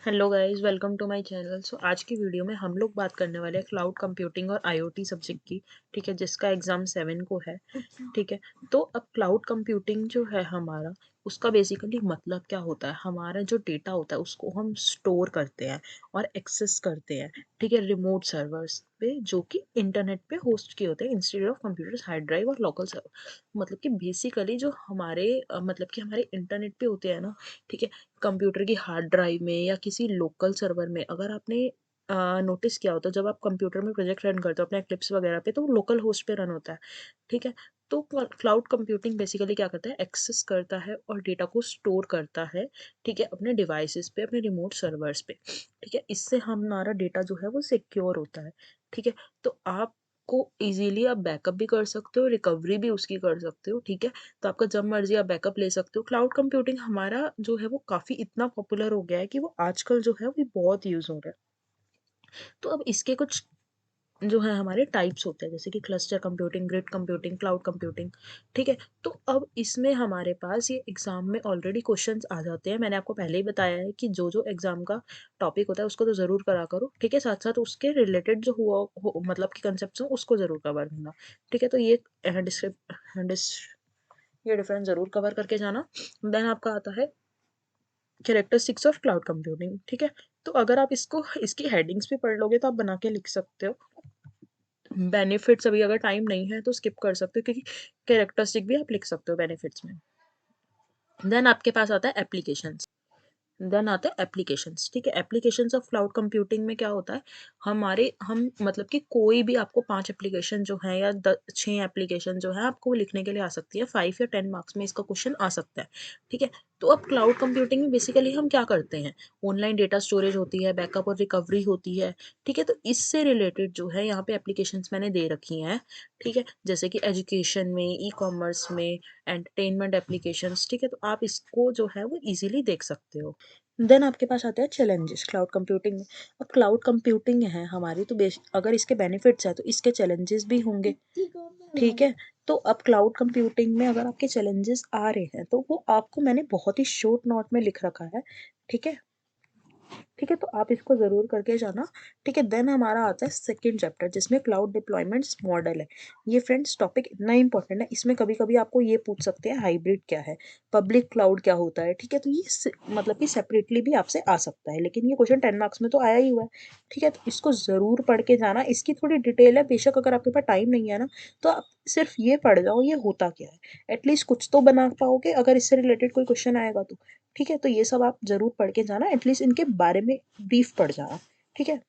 Hello guys, welcome to my channel. आज की video में हम लोग बात करने वाले हैं क्लाउड कंप्यूटिंग और आईओटी सब्जेक्ट की। ठीक है, जिसका एग्ज़ाम 7 को है। ठीक है, तो अब क्लाउड कंप्यूटिंग जो है हमारा, उसका बेसिकली मतलब क्या होता है। हमारा जो डेटा होता है उसको हम स्टोर करते हैं और एक्सेस करते हैं। ठीक है, रिमोट सर्वर्स पे जो कि इंटरनेट पे होस्ट किए होते हैं instead of computers, hard drive और लोकल सर्वर। मतलब कि बेसिकली जो हमारे मतलब कि हमारे इंटरनेट पे होते हैं ना। ठीक है, कंप्यूटर की हार्ड ड्राइव में या किसी लोकल सर्वर में, अगर आपने नोटिस किया हो तो जब आप कंप्यूटर में प्रोजेक्ट रन करते हो अपने क्लिप्स वगैरह पे, तो वो लोकल होस्ट पे रन होता है। ठीक है, तो क्लाउड कंप्यूटिंग बेसिकली क्या करता है, एक्सेस करता है और डेटा को स्टोर करता है। ठीक है, अपने डिवाइसेस पे, अपने रिमोट सर्वर्स पे। ठीक है, इससे हमारा डेटा जो है वो सिक्योर होता है। ठीक है, तो आप को इजीली आप बैकअप भी कर सकते हो, रिकवरी भी उसकी कर सकते हो। ठीक है, तो आपका जब मर्जी आप बैकअप ले सकते हो। क्लाउड कंप्यूटिंग हमारा जो है वो काफ़ी इतना पॉपुलर हो गया है कि वो आजकल जो है वो बहुत यूज़ हो रहा है। तो अब इसके कुछ जो है हमारे टाइप्स होते हैं, जैसे कि cluster computing, grid computing, cloud computing. ठीक है, तो अब इसमें हमारे पास ये एग्ज़ाम में ऑलरेडी क्वेश्चंस आ जाते हैं। मैंने आपको पहले ही बताया है कि जो जो एग्ज़ाम का टॉपिक होता है उसको तो ज़रूर करा करो। ठीक है, साथ साथ उसके रिलेटेड जो हुआ हो मतलब कि कंसेप्ट हो उसको ज़रूर कवर करना। ठीक है, तो ये डिफरेंस ज़रूर कवर करके जाना। देन आपका आता है कैरेक्टरिस्टिक्स ऑफ क्लाउड कंप्यूटिंग। ठीक है, तो अगर आप इसको इसकी हेडिंग्स भी पढ़ लोगे तो आप बना के लिख सकते हो। बेनिफिट्स अभी अगर टाइम नहीं है तो स्किप कर सकते हो, क्योंकि कैरेक्टरिस्टिक भी आप लिख सकते हो बेनिफिट्स में। देन आपके पास आता है एप्लीकेशंस। देन आता है एप्लीकेशंस। ठीक है, एप्लीकेशंस ऑफ क्लाउड कंप्यूटिंग में क्या होता है, हम मतलब कि कोई भी आपको 5 एप्लीकेशन जो है या 6 एप्लीकेशन जो है आपको लिखने के लिए आ सकती है। 5 या 10 मार्क्स में इसका क्वेश्चन आ सकता है। ठीक है, तो अब क्लाउड कंप्यूटिंग में बेसिकली हम क्या करते हैं, ऑनलाइन डेटा स्टोरेज होती है, बैकअप और रिकवरी होती है। ठीक है, तो इससे रिलेटेड जो है यहाँ पे एप्लीकेशंस मैंने दे रखी हैं। ठीक है, जैसे कि एजुकेशन में, ई कॉमर्स में, एंटरटेनमेंट एप्लीकेशंस। ठीक है, तो आप इसको जो है वो इजीली देख सकते हो। देन आपके पास आते हैं चैलेंजेस क्लाउड कंप्यूटिंग में। अब क्लाउड कंप्यूटिंग है हमारी, तो अगर इसके बेनिफिट्स है तो इसके चैलेंजेस भी होंगे। ठीक है, तो अब क्लाउड कंप्यूटिंग में अगर आपके चैलेंजेस आ रहे हैं तो वो आपको मैंने बहुत ही शॉर्ट नोट में लिख रखा है। ठीक है, ठीक है, तो आप इसको ज़रूर करके जाना। ठीक है, देन हमारा आता है सेकंड चैप्टर, जिसमें क्लाउड डिप्लॉयमेंट्स मॉडल है। ये फ्रेंड्स टॉपिक इतना इंपॉर्टेंट है, इसमें कभी कभी आपको ये पूछ सकते हैं हाइब्रिड क्या है, पब्लिक क्लाउड क्या होता है। ठीक है, तो ये मतलब कि सेपरेटली भी आपसे आ सकता है, लेकिन ये क्वेश्चन 10 मार्क्स में तो आया ही हुआ है। ठीक है, तो इसको ज़रूर पढ़ के जाना। इसकी थोड़ी डिटेल है, बेशक अगर आपके पास टाइम नहीं है ना तो आप सिर्फ ये पढ़ जाओ ये होता क्या है, एटलीस्ट कुछ तो बना पाओगे अगर इससे रिलेटेड कोई क्वेश्चन आएगा तो। ठीक है, तो ये सब आप ज़रूर पढ़ के जाना, एटलीस्ट इनके बारे में ब्रीफ पढ़ जाना। ठीक है,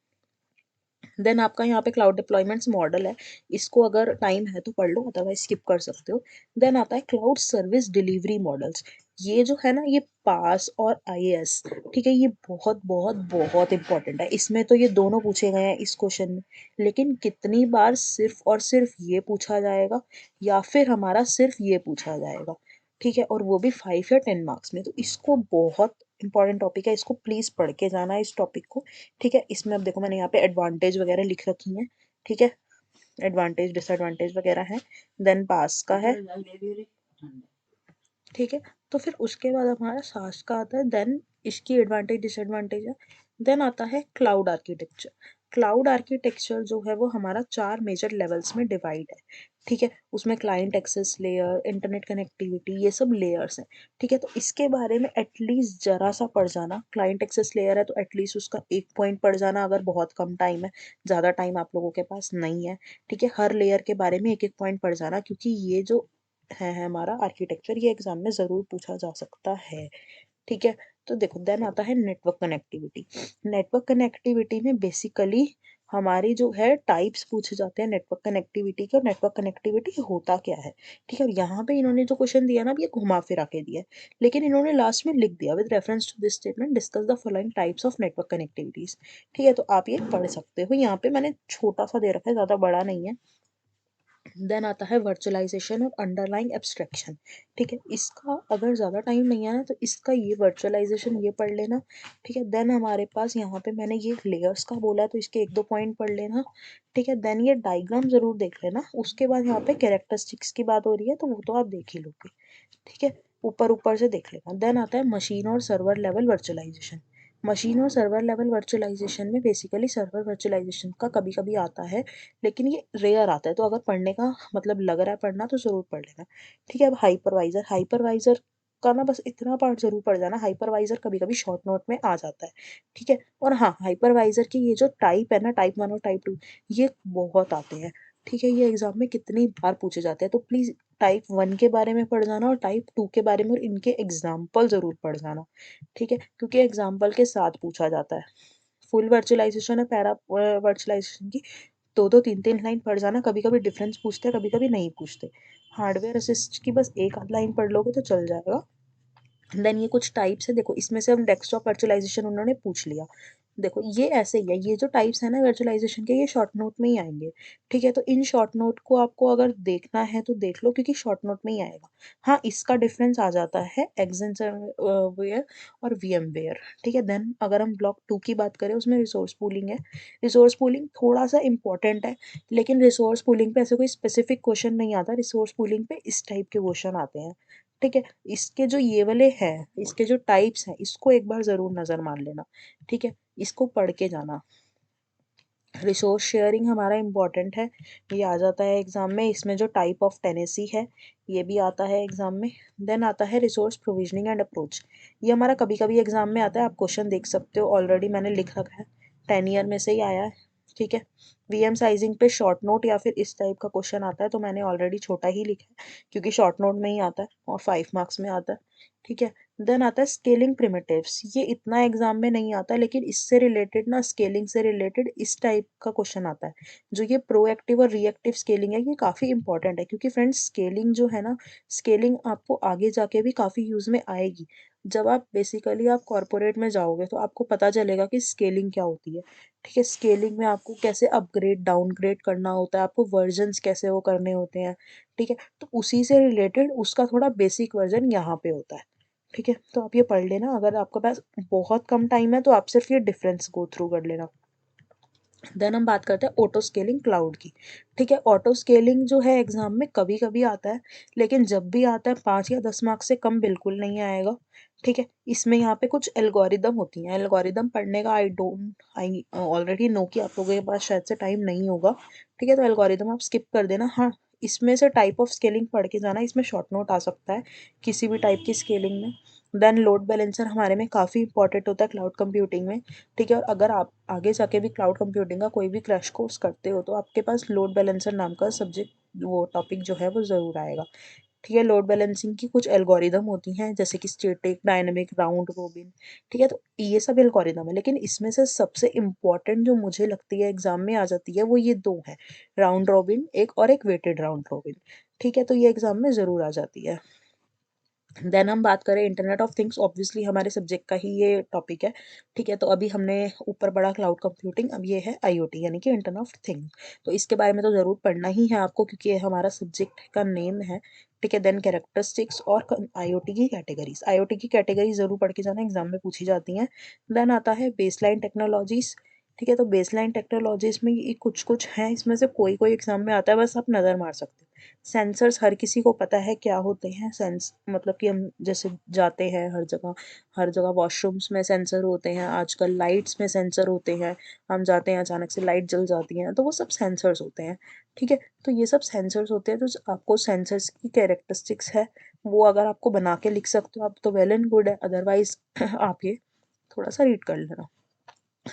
देन आपका यहाँ पे क्लाउड डिप्लॉयमेंट्स मॉडल है, इसको अगर टाइम है तो पढ़ लो, अदरवाइज स्किप कर सकते हो। देन आता है क्लाउड सर्विस डिलीवरी मॉडल्स। ये जो है ना, ये पास और आईएएस। ठीक है, ये बहुत बहुत बहुत इंपॉर्टेंट है। इसमें तो ये दोनों पूछे गए हैं इस क्वेश्चन में, लेकिन कितनी बार सिर्फ और सिर्फ ये पूछा जाएगा या फिर हमारा सिर्फ ये पूछा जाएगा। ठीक है, और वो भी 5 या 10 मार्क्स में, तो इसको बहुत इंपॉर्टेंट टॉपिक है, इसको प्लीज़ पढ़ के जाना है इस टॉपिक को। ठीक है, इसमें अब देखो मैंने यहाँ पे एडवांटेज वगैरह लिख रखी हैं। ठीक है, एडवांटेज डिसएडवांटेज वगैरह है। देन पास का है। ठीक है, तो फिर उसके बाद हमारा सास का आता है, देन इसकी एडवांटेज डिसएडवांटेज है। देन आता है क्लाउड आर्किटेक्चर। क्लाउड आर्किटेक्चर जो है वो हमारा 4 मेजर लेवल्स में डिवाइड है। ठीक है, उसमें client access layer, internet connectivity, ये सब लेयर्स हैं। ठीक है, तो इसके बारे में एटलीस्ट जरा सा पढ़ जाना। क्लाइंट एक्सेस लेयर है तो एटलीस्ट उसका एक पॉइंट पढ़ जाना, अगर बहुत कम टाइम है, ज़्यादा टाइम आप लोगों के पास नहीं है। ठीक है, हर लेयर के बारे में एक एक पॉइंट पढ़ जाना, क्योंकि ये जो है हमारा आर्किटेक्चर, ये एग्जाम में ज़रूर पूछा जा सकता है। ठीक है, तो देखो देन आता है नेटवर्क कनेक्टिविटी। नेटवर्क कनेक्टिविटी में बेसिकली हमारी जो है टाइप्स पूछे जाते हैं नेटवर्क कनेक्टिविटी के, और नेटवर्क कनेक्टिविटी होता क्या है। ठीक है, और यहाँ पे इन्होंने जो क्वेश्चन दिया ना, अब ये घुमा फिरा के दिया है, लेकिन इन्होंने लास्ट में लिख दिया, with reference to this statement discuss the following types of network connectivities. ठीक है, तो आप ये पढ़ सकते हो, यहाँ पे मैंने छोटा सा दे रखा है, ज़्यादा बड़ा नहीं है। देन आता है वर्चुअलाइजेशन और अंडरलाइंग एब्स्ट्रैक्शन। ठीक है, इसका अगर ज़्यादा टाइम नहीं है ना तो इसका ये वर्चुअलाइजेशन ये पढ़ लेना। ठीक है, देन हमारे पास यहाँ पे मैंने ये लेयर्स का बोला है तो इसके एक दो पॉइंट पढ़ लेना। ठीक है, देन ये डायग्राम ज़रूर देख लेना। उसके बाद यहाँ पे कैरेक्टरिस्टिक्स की बात हो रही है तो वो तो आप देख ही लोगे। ठीक है, ऊपर ऊपर से देख लेना। देन आता है मशीन और सर्वर लेवल वर्चुअलाइजेशन। मशीन और सर्वर लेवल वर्चुअलाइजेशन में बेसिकली सर्वर वर्चुअलाइजेशन का कभी कभी आता है, लेकिन ये रेयर आता है, तो अगर पढ़ने का मतलब लग रहा है पढ़ना तो ज़रूर पढ़ लेना। ठीक है, अब हाइपरवाइजर, हाइपरवाइजर का ना बस इतना पार्ट ज़रूर पढ़ जाना, हाइपरवाइजर कभी कभी शॉर्ट नोट में आ जाता है। ठीक है, और हाँ, हाइपरवाइजर की ये जो टाइप है ना, टाइप 1 और टाइप 2, ये बहुत आते हैं। ठीक है, ये एग्जाम में कितनी बार पूछे जाते हैं, तो प्लीज़ टाइप 1 के बारे में पढ़ जाना और टाइप 2 के बारे में, और इनके एग्जाम्पल ज़रूर पढ़ जाना। ठीक है, क्योंकि एग्जाम्पल के साथ पूछा जाता है। फुल वर्चुअलाइजेशन है, पैरा वर्चुअलाइजेशन की दो दो तीन तीन लाइन पढ़ जाना, कभी कभी डिफरेंस पूछते हैं, कभी कभी नहीं पूछते। हार्डवेयर असिस्ट की बस एक आध लाइन पढ़ लोगे तो चल जाएगा। देन ये कुछ टाइप्स है, देखो इसमें से हम डेस्कटॉप वर्चुअलाइजेशन उन्होंने पूछ लिया। देखो ये ऐसे ही है, ये जो टाइप्स है ना वर्चुअलाइजेशन के, ये शॉर्ट नोट में ही आएंगे। ठीक है, तो इन शॉर्ट नोट को आपको अगर देखना है तो देख लो, क्योंकि शॉर्ट नोट में ही आएगा। हाँ, इसका डिफरेंस आ जाता है एक्सेंचर वेयर और वीएम वेयर। ठीक है, देन अगर हम ब्लॉक 2 की बात करें, उसमें रिसोर्स पूलिंग है। रिसोर्स पूलिंग थोड़ा सा इंपॉर्टेंट है, लेकिन रिसोर्स पूलिंग पे ऐसे कोई स्पेसिफिक क्वेश्चन नहीं आता, रिसोर्स पूलिंग पे इस टाइप के क्वेश्चन आते हैं। ठीक है, इसके जो ये वाले हैं, इसके जो टाइप्स हैं, इसको एक बार ज़रूर नज़र मार लेना। ठीक है, इसको पढ़ के जाना। रिसोर्स शेयरिंग हमारा इम्पॉर्टेंट है, ये आ जाता है एग्ज़ाम में। इसमें जो टाइप ऑफ टेनेसी है, ये भी आता है एग्ज़ाम में। देन आता है रिसोर्स प्रोविजनिंग एंड अप्रोच, ये हमारा कभी कभी एग्ज़ाम में आता है, आप क्वेश्चन देख सकते हो, ऑलरेडी मैंने लिख रखा है, 10 ईयर में से ही आया है। ठीक है, वीएम साइजिंग पे शॉर्ट नोट या फिर इस टाइप का क्वेश्चन आता है, तो मैंने ऑलरेडी छोटा ही लिखा है, क्योंकि शॉर्ट नोट में ही आता है और 5 मार्क्स में आता है। ठीक है, देन आता है स्केलिंग प्रिमिटिव्स, ये इतना एग्जाम में नहीं आता, लेकिन इससे रिलेटेड ना, स्केलिंग से रिलेटेड इस टाइप का क्वेश्चन आता है। जो ये प्रोएक्टिव और रिएक्टिव स्केलिंग है, ये काफ़ी इंपॉर्टेंट है, क्योंकि फ्रेंड्स स्केलिंग जो है ना, स्केलिंग आपको आगे जाके भी काफ़ी यूज़ में आएगी। जब आप बेसिकली आप कॉरपोरेट में जाओगे तो आपको पता चलेगा कि स्केलिंग क्या होती है। ठीक है, स्केलिंग में आपको कैसे अपग्रेड डाउनग्रेड करना होता है, आपको वर्जन्स कैसे वो करने होते हैं। ठीक है, तो उसी से रिलेटेड उसका थोड़ा बेसिक वर्जन यहाँ पे होता है। ठीक है, तो आप ये पढ़ लेना, अगर आपके पास बहुत कम टाइम है तो आप सिर्फ ये डिफरेंस गो थ्रू कर लेना। देन हम बात करते हैं ऑटो स्केलिंग क्लाउड की। ठीक है, ऑटो स्केलिंग जो है एग्जाम में कभी कभी आता है, लेकिन जब भी आता है 5 या 10 मार्क्स से कम बिल्कुल नहीं आएगा। ठीक है, इसमें यहाँ पे कुछ एल्गोरिदम होती हैं, एल्गोरिदम पढ़ने का आई ऑलरेडी नो कि आप लोगों के पास शायद से टाइम नहीं होगा। ठीक है, तो एल्गोरिदम आप स्किप कर देना। हाँ, इसमें से टाइप ऑफ स्केलिंग पढ़ के जाना, इसमें शॉर्ट नोट आ सकता है किसी भी टाइप की स्केलिंग में। देन लोड बैलेंसर हमारे में काफ़ी इंपॉर्टेंट होता है क्लाउड कंप्यूटिंग में। ठीक है, और अगर आप आगे जाके भी क्लाउड कंप्यूटिंग का कोई भी क्रैश कोर्स करते हो, तो आपके पास लोड बैलेंसर नाम का सब्जेक्ट, वो टॉपिक जो है वो ज़रूर आएगा। ठीक है, लोड बैलेंसिंग की कुछ एल्गोरिदम होती हैं, जैसे कि स्टैटिक, डायनेमिक, राउंड रोबिन। ठीक है, तो ये सब एल्गोरिदम है, लेकिन इसमें से सबसे इम्पॉर्टेंट जो मुझे लगती है एग्जाम में आ जाती है, वो ये दो है, राउंड रॉबिन एक, और एक वेटेड राउंड रॉबिन। ठीक है, तो ये एग्जाम में ज़रूर आ जाती है। देन हम बात करें इंटरनेट ऑफ थिंग्स, ऑब्वियसली हमारे सब्जेक्ट का ही ये टॉपिक है। ठीक है, तो अभी हमने ऊपर पढ़ा क्लाउड कंप्यूटिंग, अब ये है आईओटी यानी कि इंटरनेट ऑफ थिंग्स। तो इसके बारे में तो ज़रूर पढ़ना ही है आपको, क्योंकि ये हमारा सब्जेक्ट का नेम है। ठीक है, देन कैरेक्टरिस्टिक्स और आईओटी की कैटेगरीज, आईओटी की कैटेगरी ज़रूर पढ़ के जाना, एग्जाम में पूछी जाती हैं। देन आता है बेसलाइन टेक्नोलॉजीज। ठीक है, तो बेसलाइन टेक्नोलॉजीज में ये कुछ कुछ हैं, इसमें से कोई कोई एग्जाम में आता है, बस आप नज़र मार सकते हो। सेंसर्स हर किसी को पता है क्या होते हैं, सेंस मतलब कि हम जैसे जाते हैं हर जगह वॉशरूम्स में सेंसर होते हैं, आजकल लाइट्स में सेंसर होते हैं। हम जाते हैं, अचानक से लाइट जल जाती है, तो वो सब सेंसर्स होते हैं। ठीक है, तो ये सब सेंसर्स होते हैं, तो आपको सेंसर्स की कैरेक्टरिस्टिक्स है, वो अगर आपको बना के लिख सकते हो आप, तो वेल एंड गुड है, अदरवाइज आप ये थोड़ा सा रीड कर लेना।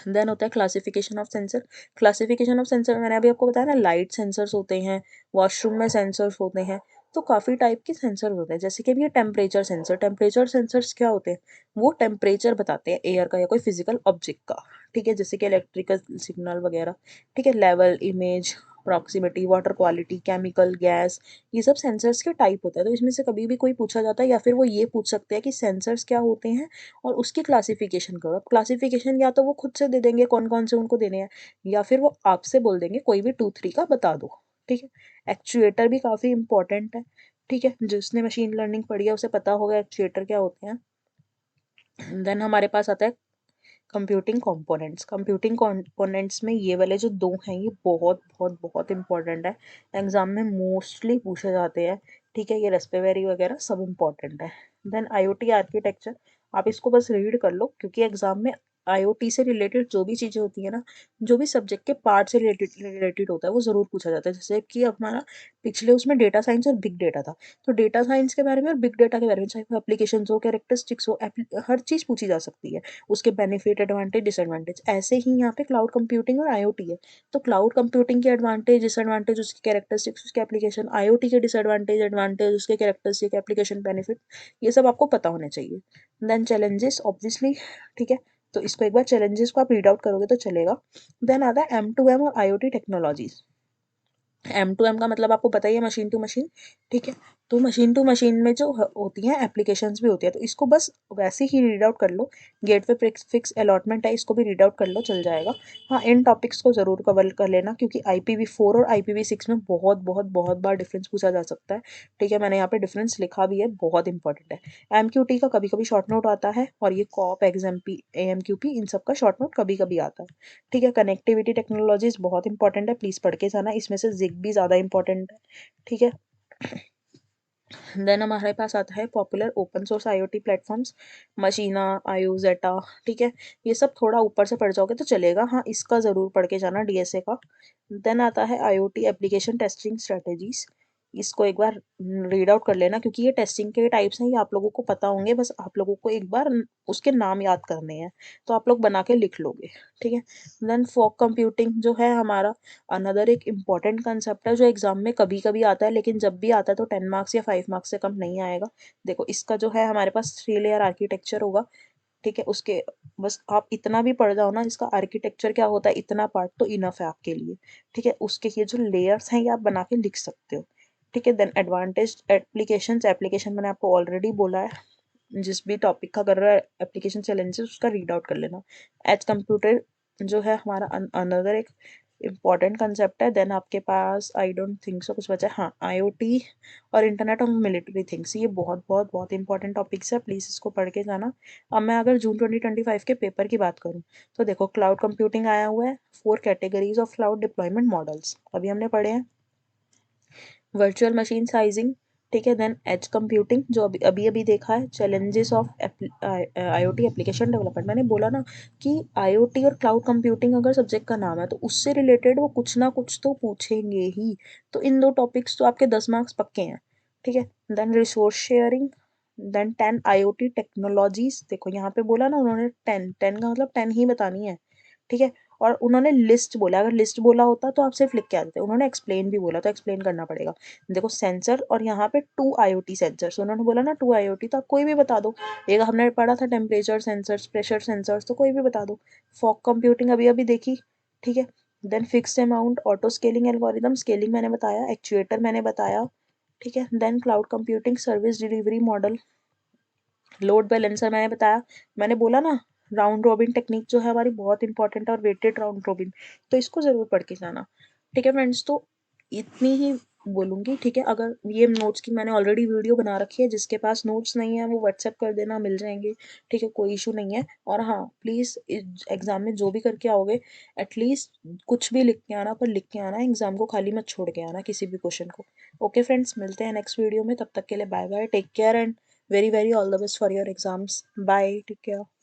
देन होता है classification of sensor. Classification of sensor मैंने अभी आपको बताया ना, लाइट सेंसर्स होते हैं, वॉशरूम में सेंसर्स होते हैं, तो काफ़ी टाइप के सेंसर होते हैं। जैसे कि अभी ये टेम्परेचर सेंसर, टेम्परेचर सेंसर्स क्या होते हैं, वो टेम्परेचर बताते हैं एयर का या कोई फिजिकल ऑब्जेक्ट का। ठीक है, जैसे कि इलेक्ट्रिकल सिग्नल वगैरह। ठीक है, level, image, proximity, water quality, chemical, gas, ये सब सेंसर्स के टाइप होता है। तो इसमें से कभी भी कोई पूछा जाता है, या फिर वो ये पूछ सकते हैं कि सेंसर्स क्या होते हैं और उसकी क्लासिफिकेशन करो। अब क्लासिफिकेशन या तो वो खुद से दे देंगे कौन कौन से उनको देने हैं, या फिर वो आपसे बोल देंगे कोई भी 2 3 का बता दो। ठीक है, एक्चुएटर भी काफ़ी इंपॉर्टेंट है। ठीक है, जिसने मशीन लर्निंग पढ़ी है उसे पता होगा एक्चुएटर क्या होते हैं। देन हमारे पास आता है कंप्यूटिंग कंपोनेंट्स। कंप्यूटिंग कंपोनेंट्स में ये वाले जो दो हैं, ये बहुत बहुत बहुत इंपॉर्टेंट है, एग्जाम में मोस्टली पूछे जाते हैं। ठीक है, ये रेस्पिबेरी वगैरह सब इंपॉर्टेंट है। देन आईओटी आर्किटेक्चर, आप इसको बस रीड कर लो, क्योंकि एग्जाम में आईओटी से रिलेटेड जो भी चीज़ें होती है ना, जो भी सब्जेक्ट के पार्ट से रिलेटेड होता है वो ज़रूर पूछा जाता है। जैसे कि हमारा पिछले उसमें डेटा साइंस और बिग डेटा था, तो डेटा साइंस के बारे में और बिग डेटा के बारे में, चाहे वो एप्लीकेशन हो, कैरेक्टरिस्टिक्स हो, हर चीज़ पूछी जा सकती है, उसके बेनिफिट, एडवांटेज, डिसएडवांटेज। ऐसे ही यहाँ पे क्लाउड कंप्यूटिंग और आईओटी है, तो क्लाउड कंप्यूटिंग के एडवांटेज, डिसएडवांटेज, उसकी कैरेक्टरिस्टिक्स, उसके एप्लीकेशन, आईओटी के डिसएडवांटेज, एडवांटेज, उसके कैरेक्टरिस्टिक, एप्लीकेशन, बेनिफिट, ये सब आपको पता होने चाहिए। देन चैलेंजेस ऑब्वियसली, ठीक है, तो इसको एक बार चैलेंजेस को आप रीड आउट करोगे तो चलेगा। देन आता है M2M और आईओटी टेक्नोलॉजीज। M2M का मतलब आपको पता ही है, मशीन टू मशीन, ठीक है। तो मशीन टू मशीन में जो होती हैं एप्लीकेशंस भी होती है, तो इसको बस वैसे ही रीड आउट कर लो। गेटवे फिक्स अलॉटमेंट है, इसको भी रीड आउट कर लो, चल जाएगा। हाँ, इन टॉपिक्स को ज़रूर कवर कर लेना, क्योंकि IPv4 और IPv6 में बहुत बहुत बहुत बार डिफरेंस पूछा जा सकता है, ठीक है। मैंने यहाँ पे डिफरेंस लिखा भी है, बहुत इंपॉर्टेंट है। MQT का कभी कभी शॉर्ट नोट आता है, और ये कॉप, एग्जाम्पी, AMQP, इन सब का शॉर्ट नोट कभी कभी आता है, ठीक है। कनेक्टिविटी टेक्नोलॉजीज बहुत इंपॉर्टेंट है, प्लीज़ पढ़ के जाना, इसमें से ZigBee ज़्यादा इंपॉर्टेंट है, ठीक है। देन हमारे पास आता है popular open source IoT platforms, मशीना, आयु, जेटा, ठीक है। ये सब थोड़ा ऊपर से पढ़ जाओगे तो चलेगा, हाँ इसका ज़रूर पढ़ के जाना, DSA का। देन आता है आईओटी एप्लीकेशन टेस्टिंग स्ट्रेटेजीज, इसको एक बार रीड आउट कर लेना, क्योंकि ये टेस्टिंग के टाइप्स हैं, ये आप लोगों को पता होंगे, बस आप लोगों को एक बार उसके नाम याद करने हैं, तो आप लोग बना के लिख लोगे, ठीक है। देन फॉग कंप्यूटिंग जो है हमारा अनदर एक इम्पॉर्टेंट कंसेप्ट है, जो एग्जाम में कभी कभी आता है, लेकिन जब भी आता है तो 10 मार्क्स या 5 मार्क्स से कम नहीं आएगा। देखो, इसका जो है हमारे पास 3 लेयर आर्किटेक्चर होगा, ठीक है। उसके बस आप इतना भी पढ़ जाओ ना, इसका आर्किटेक्चर क्या होता है, इतना पार्ट तो इनफ है आपके लिए, ठीक है। उसके ये जो लेयर्स हैं ये आप बना के लिख सकते हो, ठीक है। देन एडवांटेज एप्लीकेशन, एप्लीकेशन मैंने आपको ऑलरेडी बोला है, जिस भी टॉपिक का कर रहा है एप्लीकेशन चैलेंजेस उसका रीड आउट कर लेना। एज कंप्यूटर जो है हमारा अनदर एक इम्पॉर्टेंट कंसेप्ट है। देन आपके पास आई डोंट थिंक सो कुछ बचा है, हाँ आईओटी और इंटरनेट ऑफ मिलिट्री थिंग्स, ये बहुत बहुत बहुत इंपॉर्टेंट टॉपिक्स है, प्लीज़ इसको पढ़ के जाना। अब मैं अगर जून 2025 के पेपर की बात करूँ, तो देखो क्लाउड कंप्यूटिंग आया हुआ है, 4 categories of cloud deployment models अभी हमने पढ़े हैं। वर्चुअल मशीन साइजिंग, ठीक है। देन एज कंप्यूटिंग जो अभी अभी अभी देखा है, challenges of IoT application development. मैंने बोला ना कि आईओटी और क्लाउड कंप्यूटिंग अगर सब्जेक्ट का नाम है तो उससे रिलेटेड वो कुछ ना कुछ तो पूछेंगे ही, तो इन दो टॉपिक्स तो आपके 10 मार्क्स पक्के हैं, ठीक है। Then resource sharing, then 10 IoT technologies, देखो यहाँ पे बोला ना उन्होंने 10 का मतलब 10 ही बतानी है, ठीक है। और उन्होंने लिस्ट बोला, अगर लिस्ट बोला होता तो आप सिर्फ लिख के आते, उन्होंने एक्सप्लेन भी बोला तो एक्सप्लेन करना पड़ेगा। देखो सेंसर, और यहाँ पे 2 आईओटी सेंसर्स उन्होंने बोला ना, 2 आईओटी, तो आप कोई भी बता दो। एक हमने पढ़ा था टेम्परेचर सेंसर्स, प्रेशर सेंसर्स, तो कोई भी बता दो। फॉग कंप्यूटिंग अभी अभी देखी, ठीक है। Then fixed amount, auto scaling algorithm, scaling मैंने बताया, एक्चुएटर मैंने बताया, ठीक है। Then cloud computing service delivery model, load balancer मैंने बताया, मैंने बोला ना राउंड रॉबिन टेक्निक जो है हमारी बहुत इंपॉर्टेंट है, और वेटेड राउंड रॉबिन, तो इसको ज़रूर पढ़ के जाना, ठीक है फ्रेंड्स। तो इतनी ही बोलूँगी, ठीक है। अगर ये नोट्स की मैंने ऑलरेडी वीडियो बना रखी है, जिसके पास नोट्स नहीं है वो व्हाट्सएप कर देना, मिल जाएंगे, ठीक है, कोई इशू नहीं है। और हाँ प्लीज़ एग्ज़ाम में जो भी करके आओगे, एटलीस्ट कुछ भी लिख के आना, पर लिख के आना, एग्ज़ाम को खाली मत छोड़ के आना किसी भी क्वेश्चन को। ओके फ्रेंड्स, मिलते हैं नेक्स्ट वीडियो में, तब तक के लिए bye bye, take care and very very all the best for your exams. Bye, take care.